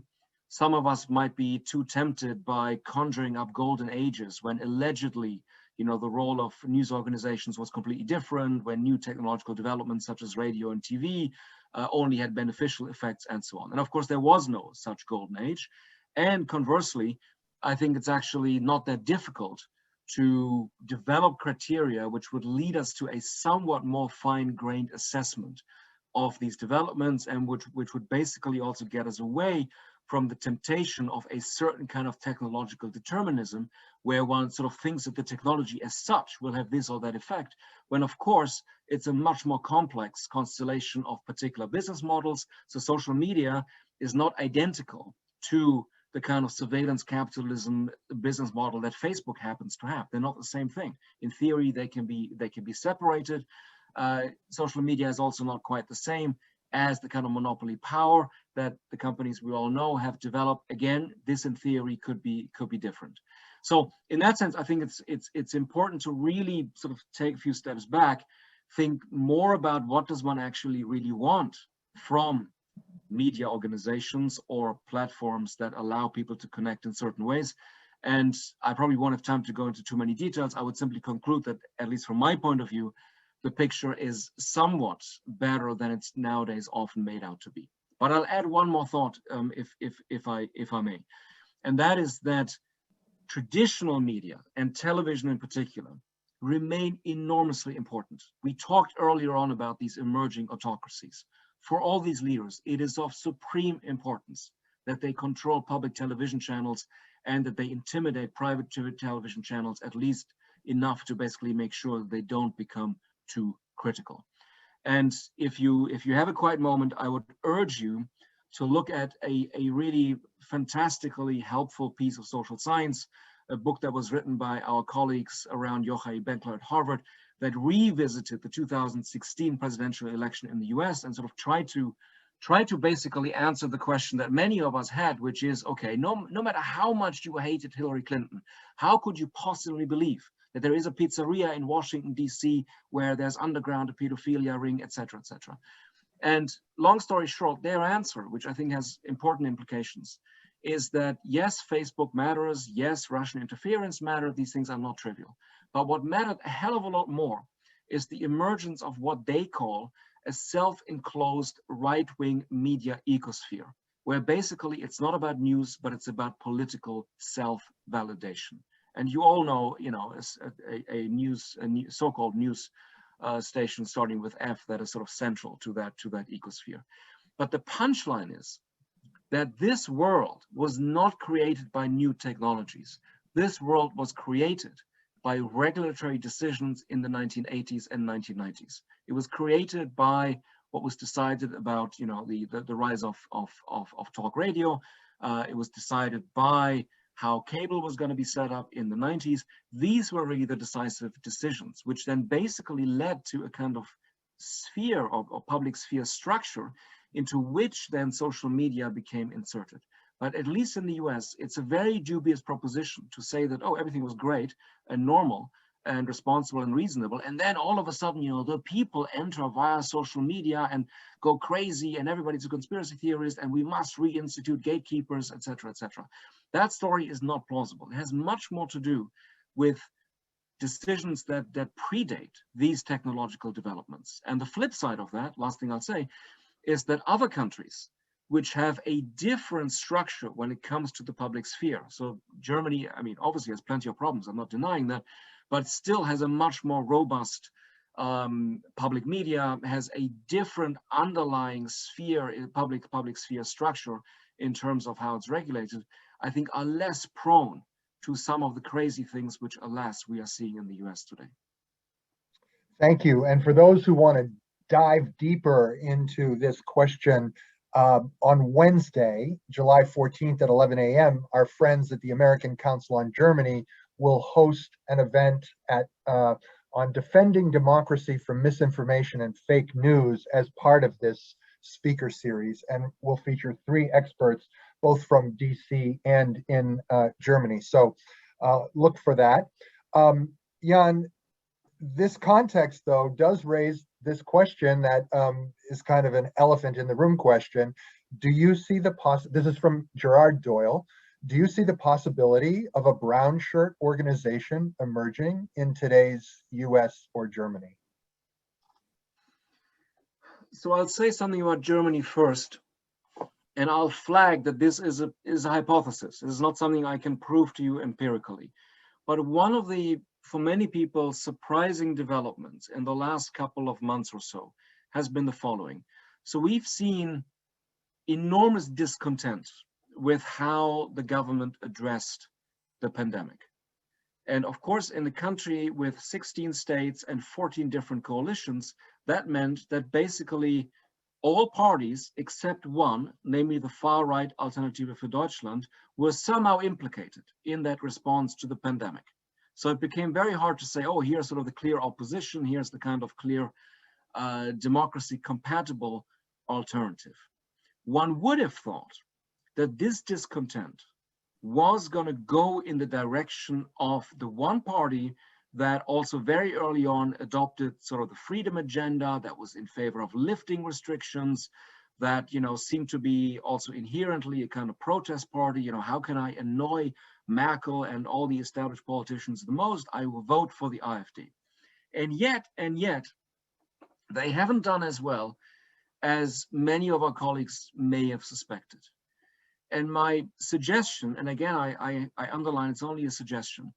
some of us might be too tempted by conjuring up golden ages when allegedly, the role of news organizations was completely different, when new technological developments such as radio and TV only had beneficial effects and so on. And of course, there was no such golden age. And conversely, I think it's actually not that difficult to develop criteria which would lead us to a somewhat more fine-grained assessment of these developments, and which would basically also get us away from the temptation of a certain kind of technological determinism, where one sort of thinks that the technology as such will have this or that effect, when of course it's a much more complex constellation of particular business models. So social media is not identical to the kind of surveillance capitalism business model that Facebook happens to have. They're not the same thing. In theory, they can be separated. Social media is also not quite the same as the kind of monopoly power that the companies we all know have developed. Again, this in theory could be different. So in that sense, I think it's important to really sort of take a few steps back, think more about what does one actually really want from media organizations or platforms that allow people to connect in certain ways. And I probably won't have time to go into too many details. I would simply conclude that, at least from my point of view, the picture is somewhat better than it's nowadays often made out to be. But I'll add one more thought, if I may, and that is that traditional media, and television in particular, remain enormously important. We talked earlier on about these emerging autocracies. For all these leaders, it is of supreme importance that they control public television channels and that they intimidate private television channels at least enough to basically make sure that they don't become too critical. And if you have a quiet moment, I would urge you to look at a really fantastically helpful piece of social science, a book that was written by our colleagues around Yochai Benkler at Harvard, that revisited the 2016 presidential election in the US and sort of tried to basically answer the question that many of us had, which is, okay, no matter how much you hated Hillary Clinton, how could you possibly believe that there is a pizzeria in Washington, D.C., where there's underground a pedophilia ring, et cetera, et cetera. And long story short, their answer, which I think has important implications, is that yes, Facebook matters, yes, Russian interference matters, these things are not trivial. But what mattered a hell of a lot more is the emergence of what they call a self-enclosed right-wing media ecosphere, where basically it's not about news, but it's about political self-validation. And you all know, a so-called news station starting with F that is sort of central to that ecosphere. But the punchline is that this world was not created by new technologies. This world was created by regulatory decisions in the 1980s and 1990s. It was created by what was decided about, you know, the rise of talk radio. It was decided by how cable was going to be set up in the 90s. These were really the decisive decisions, which then basically led to a kind of sphere or public sphere structure into which then social media became inserted. But at least in the US, it's a very dubious proposition to say that, oh, everything was great and normal and responsible and reasonable. And then all of a sudden, you know, the people enter via social media and go crazy and everybody's a conspiracy theorist and we must reinstitute gatekeepers, et cetera, et cetera. That story is not plausible. It has much more to do with decisions that predate these technological developments. And the flip side of that, last thing I'll say, is that other countries which have a different structure when it comes to the public sphere. So Germany, I mean, obviously has plenty of problems, I'm not denying that, but still has a much more robust public media, has a different underlying sphere, public sphere structure in terms of how it's regulated, I think are less prone to some of the crazy things which, alas, we are seeing in the US today. Thank you. And for those who want to dive deeper into this question, on Wednesday, July 14th at 11 a.m., our friends at the American Council on Germany will host an event on defending democracy from misinformation and fake news as part of this speaker series, and will feature 3 experts, both from DC and in Germany. So look for that. Jan, this context, though, does raise this question that is kind of an elephant in the room question. Do you see this is from Gerard Doyle. Do you see the possibility of a brown shirt organization emerging in today's US or Germany? So I'll say something about Germany first, and I'll flag that this is a hypothesis. This is not something I can prove to you empirically. But one of the, for many people, surprising developments in the last couple of months or so has been the following. So we've seen enormous discontent with how the government addressed the pandemic. And of course, in a country with 16 states and 14 different coalitions, that meant that basically all parties except one, namely the far-right Alternative für Deutschland, were somehow implicated in that response to the pandemic. So it became very hard to say, oh, here's sort of the clear opposition, here's the kind of clear democracy-compatible alternative. One would have thought that this discontent was going to go in the direction of the one party that also very early on adopted sort of the freedom agenda, that was in favor of lifting restrictions, that, you know, seemed to be also inherently a kind of protest party. You know, how can I annoy Merkel and all the established politicians the most? I will vote for the AfD. And yet, they haven't done as well as many of our colleagues may have suspected. And my suggestion, and again, I underline it's only a suggestion,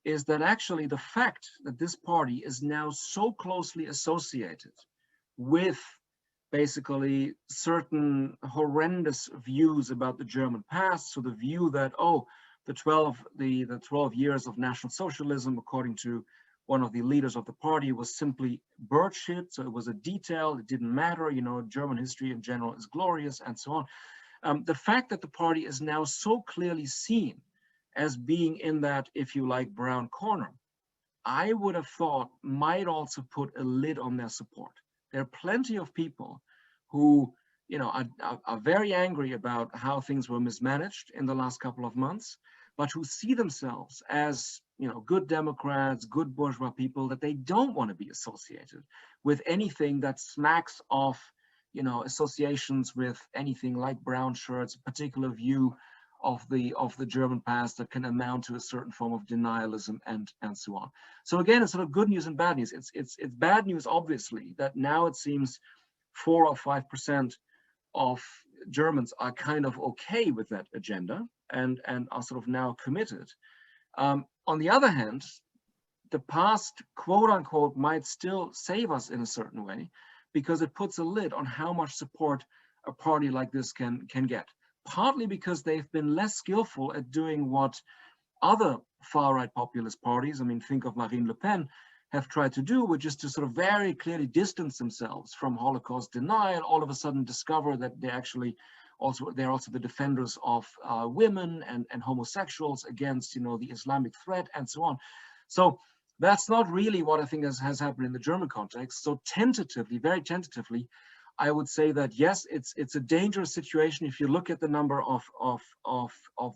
is that actually the fact that this party is now so closely associated with basically certain horrendous views about the German past, so the view that, oh, the 12 years of National Socialism, according to one of the leaders of the party, was simply bird shit, so it was a detail, it didn't matter, you know, German history in general is glorious, and so on. The fact that the party is now so clearly seen as being in that, if you like, brown corner, I would have thought might also put a lid on their support. There are plenty of people who, you know, are very angry about how things were mismanaged in the last couple of months, but who see themselves as, you know, good Democrats, good bourgeois people, that they don't want to be associated with anything that smacks of, you know, associations with anything like brown shirts, a particular view of the German past that can amount to a certain form of denialism and so on. So again, it's sort of good news and bad news. It's bad news, obviously, that now it seems 4 or 5% of Germans are kind of okay with that agenda and are sort of now committed. On the other hand, the past, quote unquote, might still save us in a certain way, because it puts a lid on how much support a party like this can get. Partly because they've been less skillful at doing what other far-right populist parties, I mean, think of Marine Le Pen, have tried to do, which is to sort of very clearly distance themselves from Holocaust denial, all of a sudden discover that they're also the defenders of women and homosexuals against, you know, the Islamic threat and so on. So that's not really what I think has happened in the German context. So tentatively, very tentatively, I would say that yes, it's a dangerous situation. If you look at the number of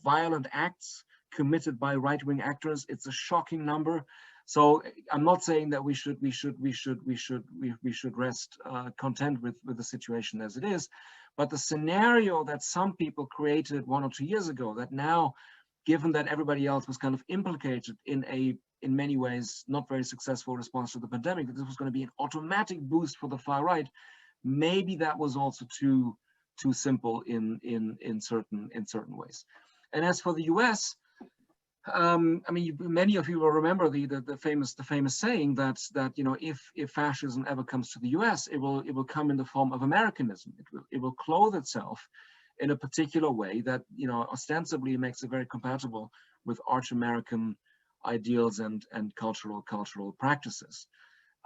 violent acts committed by right-wing actors, it's a shocking number. So I'm not saying that we should rest content with the situation as it is, but the scenario that some people created 1 or 2 years ago, that now, given that everybody else was kind of implicated in many ways not very successful response to the pandemic, that this was going to be an automatic boost for the far right, maybe that was also too simple in certain ways. And as for the US, I mean, many of you will remember the famous saying that you know, if fascism ever comes to the US, it will come in the form of Americanism. It will clothe itself in a particular way that, you know, ostensibly makes it very compatible with arch American ideals and cultural practices.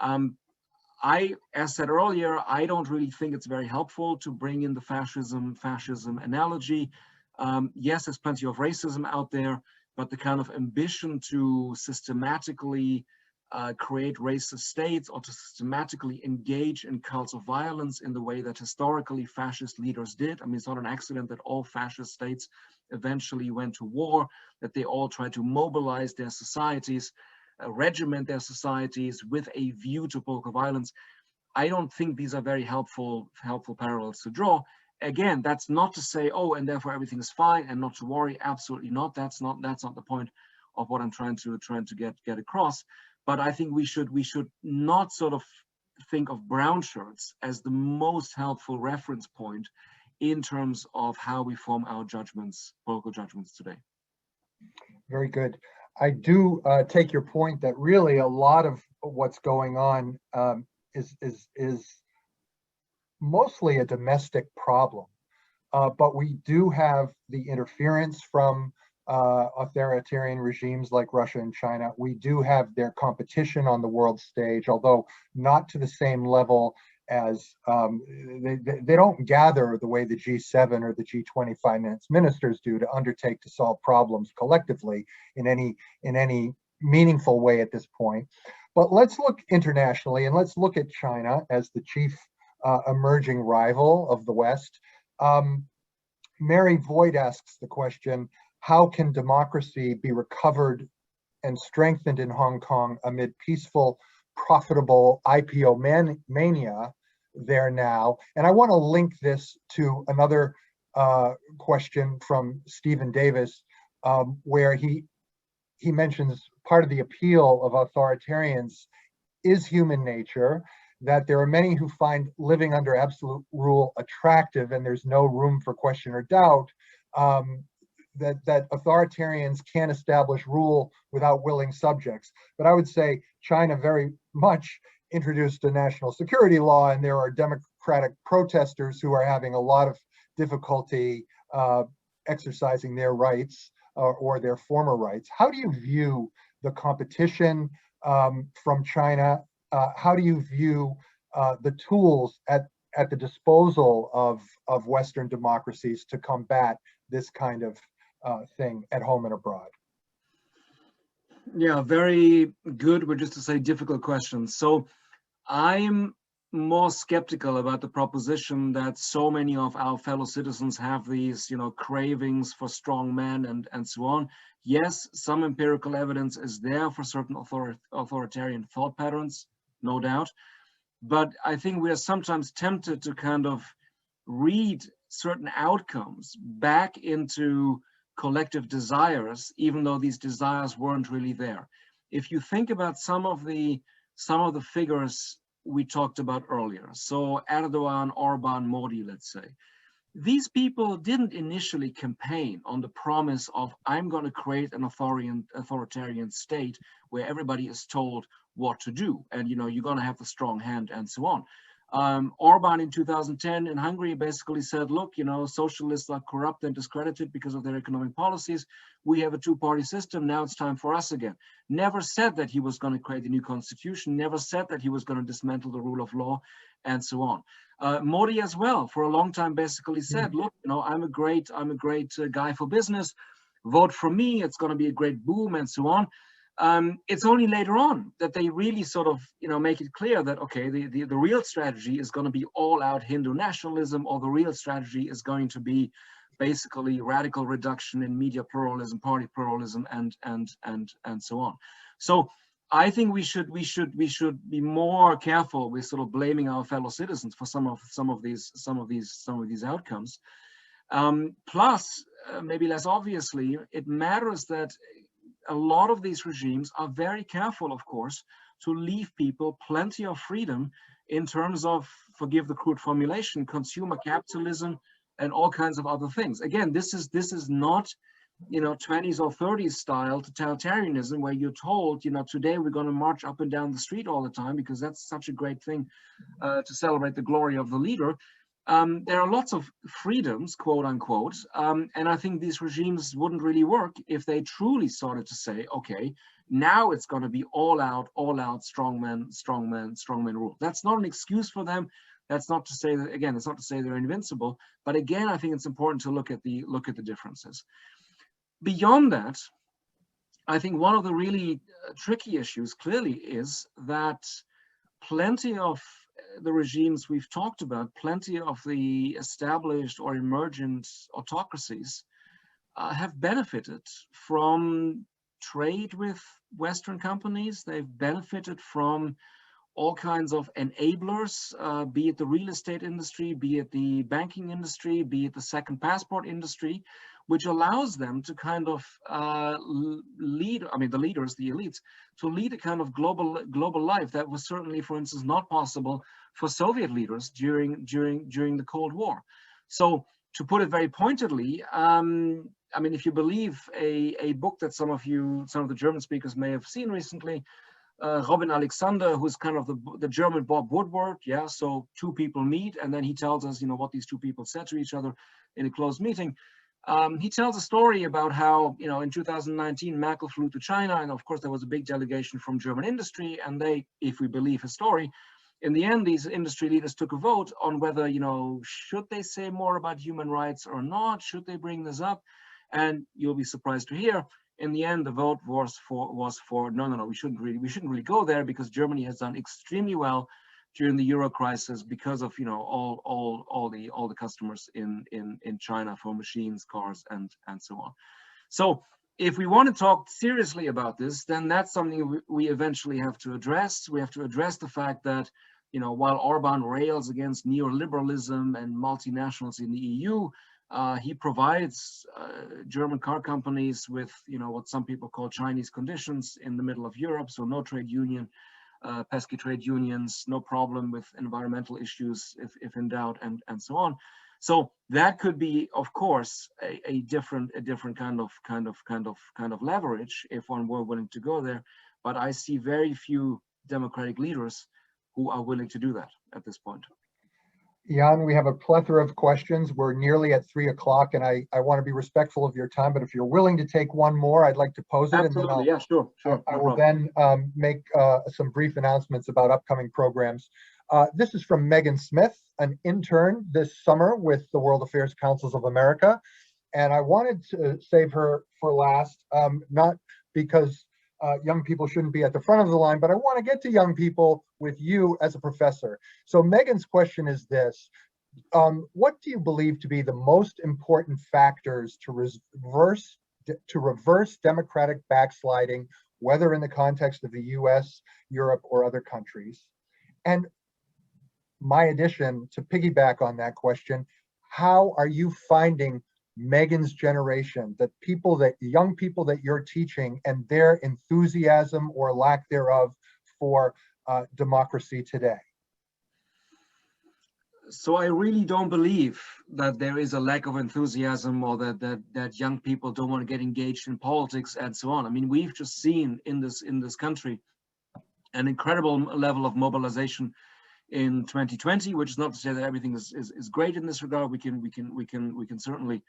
As said earlier, I don't really think it's very helpful to bring in the fascism analogy. Yes, there's plenty of racism out there, but the kind of ambition to systematically create racist states or to systematically engage in cults of violence in the way that historically fascist leaders did. I mean, it's not an accident that all fascist states eventually went to war, that they all tried to mobilize their societies, regiment their societies with a view to political violence. I don't think these are very helpful parallels to draw. Again, that's not to say, oh, and therefore everything is fine and not to worry. Absolutely not. That's not the point of what I'm trying to get across. But I think we should not sort of think of brown shirts as the most helpful reference point in terms of how we form our judgments, political judgments today. Very good. I do take your point that really a lot of what's going on is mostly a domestic problem, but we do have the interference from authoritarian regimes like Russia and China. We do have their competition on the world stage, although not to the same level as they don't gather the way the G7 or the G20 finance ministers do to undertake to solve problems collectively in any meaningful way at this point. But let's look internationally, and let's look at China as the chief emerging rival of the West. Mary Voigt asks the question, how can democracy be recovered and strengthened in Hong Kong amid peaceful, profitable IPO mania there now? And I want to link this to another question from Stephen Davis, where he mentions part of the appeal of authoritarians is human nature, that there are many who find living under absolute rule attractive and there's no room for question or doubt, that authoritarians can't establish rule without willing subjects. But I would say China very much introduced a national security law, and there are democratic protesters who are having a lot of difficulty exercising their rights or their former rights. How do you view the competition from China? How do you view the tools at the disposal of Western democracies to combat this kind of thing at home and abroad? Yeah, very good, but just to say difficult questions. So I'm more skeptical about the proposition that so many of our fellow citizens have these, you know, cravings for strong men and so on. Yes, some empirical evidence is there for certain authoritarian thought patterns, no doubt. But I think we are sometimes tempted to kind of read certain outcomes back into collective desires, even though these desires weren't really there. If you think about some of the figures we talked about earlier, so Erdogan, Orban, Modi, let's say, these people didn't initially campaign on the promise of, I'm going to create an authoritarian state where everybody is told what to do, and you know, you're going to have the strong hand and so on. Orban in 2010 in Hungary basically said, look, you know, socialists are corrupt and discredited because of their economic policies. We have a two-party system. Now it's time for us again. Never said that he was going to create a new constitution, never said that he was going to dismantle the rule of law, and so on. Modi as well, for a long time, basically said, look, you know, I'm a great guy for business. Vote for me. It's going to be a great boom, and so on. It's only later on that they really sort of, you know, make it clear that, okay, the real strategy is going to be all out Hindu nationalism, or the real strategy is going to be basically radical reduction in media pluralism, party pluralism, and so on. So I think we should be more careful with sort of blaming our fellow citizens for some of these outcomes. Plus, maybe less obviously, it matters that a lot of these regimes are very careful, of course, to leave people plenty of freedom in terms of, forgive the crude formulation, consumer capitalism and all kinds of other things. Again, this is not, you know, 20s or 30s style totalitarianism where you're told, you know, today we're going to march up and down the street all the time because that's such a great thing to celebrate the glory of the leader. There are lots of freedoms, quote unquote, and I think these regimes wouldn't really work if they truly started to say, okay, now it's going to be all out strongmen rule. That's not an excuse for them. That's not to say that, again, it's not to say they're invincible, but again, I think it's important to look at the differences. Beyond that, I think one of the really tricky issues clearly is that plenty of the regimes we've talked about, plenty of the established or emergent autocracies have benefited from trade with Western companies. They've benefited from all kinds of enablers, be it the real estate industry, be it the banking industry, be it the second passport industry, which allows them to kind of lead, I mean, the leaders, the elites, to lead a kind of global life that was certainly, for instance, not possible for Soviet leaders during the Cold War. So to put it very pointedly, I mean, if you believe a book that some of the German speakers may have seen recently, Robin Alexander, who's kind of the German Bob Woodward, yeah, so two people meet, and then he tells us, you know, what these two people said to each other in a closed meeting. He tells a story about how, you know, in 2019, Merkel flew to China, and of course there was a big delegation from German industry, and they, if we believe his story, in the end, these industry leaders took a vote on whether, you know, should they say more about human rights or not? Should they bring this up? And you'll be surprised to hear, in the end, the vote was for no, we shouldn't really go there, because Germany has done extremely well during the Euro crisis because of, you know, all the customers in China for machines, cars, and so on. So if we want to talk seriously about this, then that's something we eventually have to address. We have to address the fact that, you know, while Orban rails against neoliberalism and multinationals in the EU, he provides German car companies with, you know, what some people call Chinese conditions in the middle of Europe. So no trade union, pesky trade unions, no problem with environmental issues if in doubt, and so on. So that could be, of course, a different kind of leverage if one were willing to go there. But I see very few democratic leaders who are willing to do that at this point. Jan, we have a plethora of questions. We're nearly at 3 o'clock, and I want to be respectful of your time, but if you're willing to take one more, I'd like to pose it. Absolutely, and then sure. I will then make some brief announcements about upcoming programs. This is from Megan Smith, an intern this summer with the World Affairs Councils of America. And I wanted to save her for last, not because young people shouldn't be at the front of the line, but I want to get to young people with you as a professor. So Megan's question is this: what do you believe to be the most important factors to reverse democratic backsliding, whether in the context of the US, Europe, or other countries? And my addition, to piggyback on that question, how are you finding Megan's generation, young people that you're teaching, and their enthusiasm or lack thereof for democracy today? So I really don't believe that there is a lack of enthusiasm, or that young people don't want to get engaged in politics and so on. I mean, we've just seen in this country an incredible level of mobilization in 2020, which is not to say that everything is great in this regard. We can certainly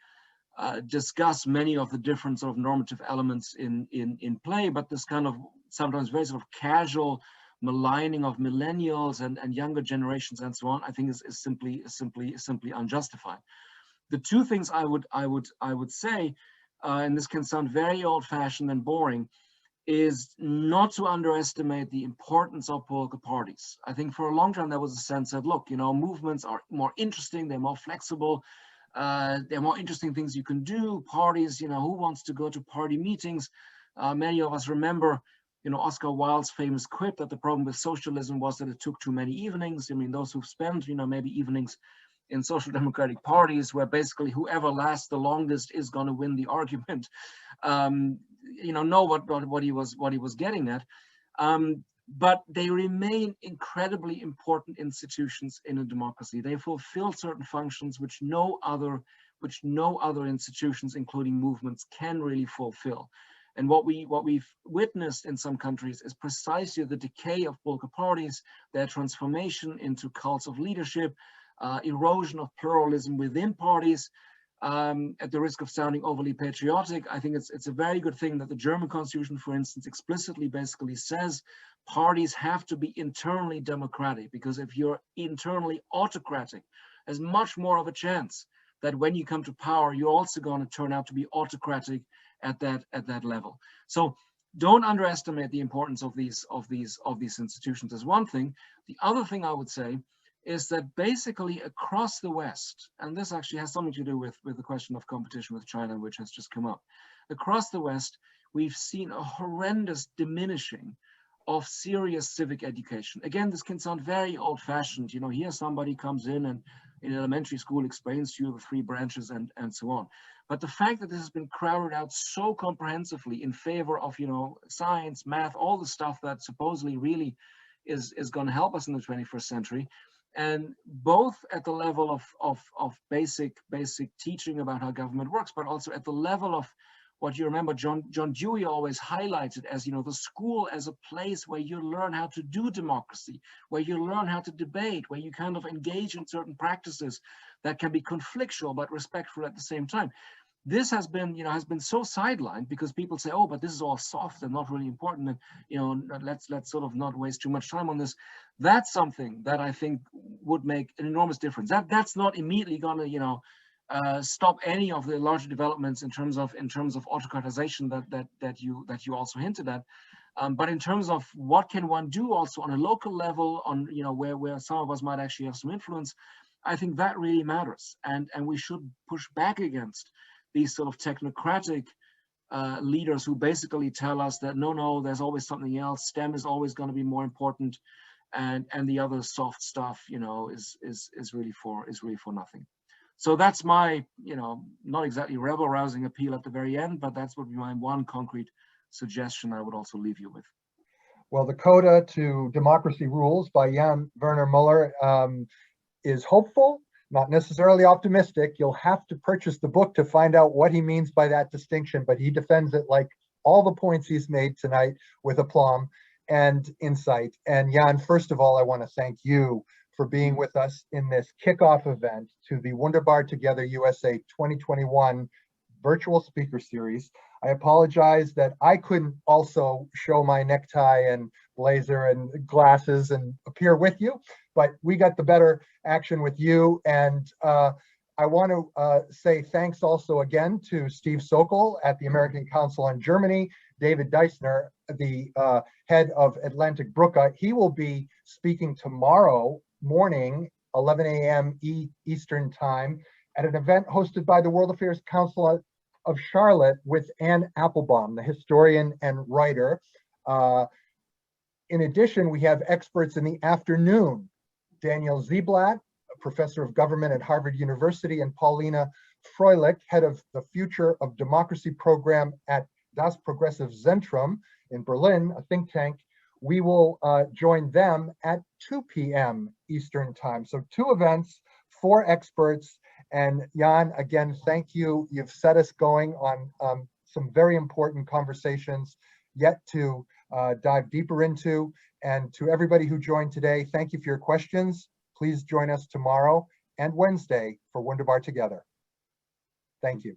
discuss many of the different sort of normative elements in play, but this kind of sometimes very sort of casual maligning of millennials and younger generations and so on, I think is simply unjustified. The two things I would say, and this can sound very old-fashioned and boring, is not to underestimate the importance of political parties. I think for a long time there was a sense that, look, you know, movements are more interesting, they're more flexible, there are more interesting things you can do. Parties, you know, who wants to go to party meetings? Many of us remember, you know, Oscar Wilde's famous quip that the problem with socialism was that it took too many evenings. I mean, those who've spent, you know, maybe evenings in social democratic parties where basically whoever lasts the longest is going to win the argument, you know what he was getting at. But they remain incredibly important institutions in a democracy. They fulfill certain functions which no other institutions, including movements, can really fulfill. And what we've witnessed in some countries is precisely the decay of political parties, their transformation into cults of leadership, erosion of pluralism within parties. At the risk of sounding overly patriotic, I think it's a very good thing that the German constitution, for instance, explicitly basically says parties have to be internally democratic, because if you're internally autocratic, there's much more of a chance that when you come to power, you're also going to turn out to be autocratic at that level. So don't underestimate the importance of these institutions as one thing. The other thing I would say is that basically across the West, and this actually has something to do with the question of competition with China, which has just come up. Across the West, we've seen a horrendous diminishing of serious civic education. Again, this can sound very old-fashioned. You know, here somebody comes in and in elementary school explains to you the three branches and so on. But the fact that this has been crowded out so comprehensively in favor of, you know, science, math, all the stuff that supposedly really is going to help us in the 21st century, and both at the level of basic teaching about how government works, but also at the level of what you remember John Dewey always highlighted as, you know, the school as a place where you learn how to do democracy, where you learn how to debate, where you kind of engage in certain practices that can be conflictual but respectful at the same time. This has been, you know, so sidelined because people say, oh, but this is all soft and not really important, and, you know, let's sort of not waste too much time on this. That's something that I think would make an enormous difference. That's not immediately going to, you know, stop any of the larger developments in terms of autocratization that you also hinted at. But in terms of what can one do also on a local level, on, you know, where some of us might actually have some influence, I think that really matters, and we should push back against these sort of technocratic leaders who basically tell us that no, there's always something else. STEM is always going to be more important, and the other soft stuff, you know, is really for nothing. So that's my, you know, not exactly rebel-rousing appeal at the very end, but that's what my one concrete suggestion I would also leave you with. Well, the Coda to Democracy Rules by Jan-Werner Müller is hopeful, not necessarily optimistic. You'll have to purchase the book to find out what he means by that distinction, but he defends it like all the points he's made tonight with aplomb and insight. And Jan, first of all, I want to thank you for being with us in this kickoff event to the Wunderbar Together USA 2021 virtual speaker series. I apologize that I couldn't also show my necktie and blazer and glasses and appear with you, but we got the better action with you. And I want to say thanks also again to Steve Sokol at the American Council on Germany, David Deissner, the head of Atlantik-Brücke. He will be speaking tomorrow morning, 11 a.m. Eastern time, at an event hosted by the World Affairs Council of Charlotte with Anne Applebaum, the historian and writer. In addition, we have experts in the afternoon, Daniel Ziblatt, a professor of government at Harvard University, and Paulina Freulich, head of the Future of Democracy program at Das Progressive Zentrum in Berlin, a think tank. We will join them at 2 p.m. Eastern time. So 2 events, 4 experts. And Jan, again, thank you. You've set us going on some very important conversations yet to dive deeper into. And to everybody who joined today, thank you for your questions. Please join us tomorrow and Wednesday for Wunderbar Together. Thank you.